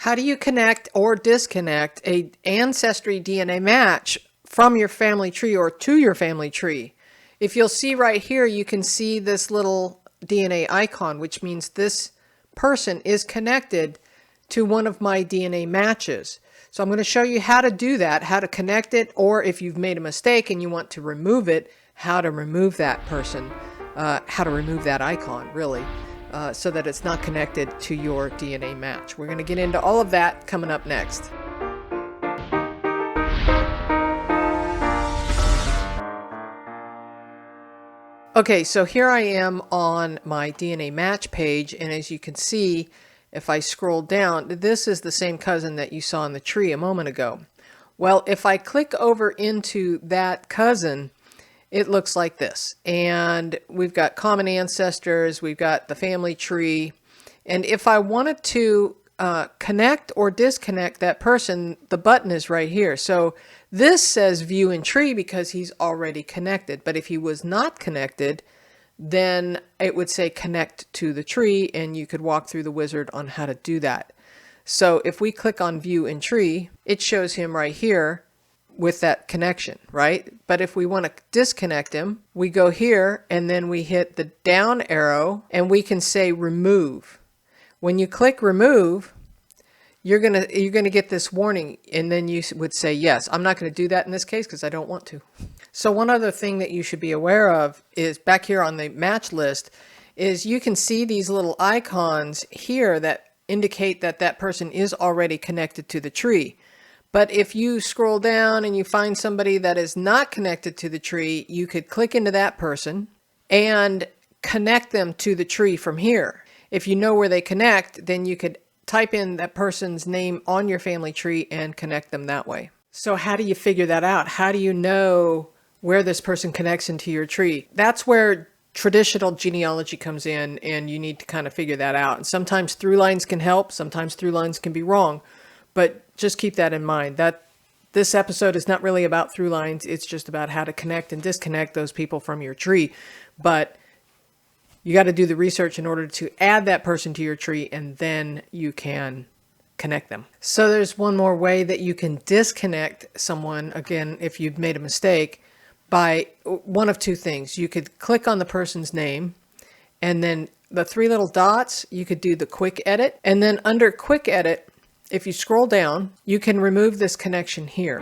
How do you connect or disconnect a ancestry DNA match from your family tree or to your family tree? If you'll see right here, you can see this little DNA icon, which means this person is connected to one of my DNA matches. So I'm going to show you how to do that, how to connect it, or if you've made a mistake and you want to remove it, how to remove that person, how to remove that icon, really. So that it's not connected to your DNA match. We're going to get into all of that coming up next. Okay, so here I am on my DNA match page, and as you can see, if I scroll down, this is the same cousin that you saw in the tree a moment ago. Well, if I click over into that cousin, it looks like this, and we've got common ancestors, we've got the family tree, and if I wanted to connect or disconnect that person, the button is right here. So this says view in tree because he's already connected, but if he was not connected, then it would say connect to the tree, and you could walk through the wizard on how to do that. So if we click on view in tree, it shows him right here with that connection, right? But if we want to disconnect him, we go here and then we hit the down arrow and we can say remove. When you click remove, you're gonna get this warning, and then you would say yes. I'm not going to do that in this case because I don't want to. So one other thing that you should be aware of is back here on the match list is you can see these little icons here that indicate that that person is already connected to the tree. But if you scroll down and you find somebody that is not connected to the tree, you could click into that person and connect them to the tree from here. If you know where they connect, then you could type in that person's name on your family tree and connect them that way. So how do you figure that out? How do you know where this person connects into your tree? That's where traditional genealogy comes in, and you need to kind of figure that out. And sometimes ThruLines can help, sometimes ThruLines can be wrong. But just keep that in mind, that this episode is not really about ThruLines. It's just about how to connect and disconnect those people from your tree. But you got to do the research in order to add that person to your tree, and then you can connect them. So there's one more way that you can disconnect someone, again, if you've made a mistake, by one of two things. You could click on the person's name, and then the three little dots, you could do the quick edit. And then under quick edit, if you scroll down, you can remove this connection here.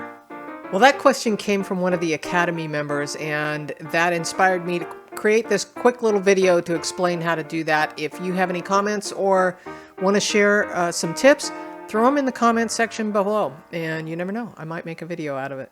Well, that question came from one of the Academy members, and that inspired me to create this quick little video to explain how to do that. If you have any comments or want to share some tips, throw them in the comments section below, and you never know, I might make a video out of it.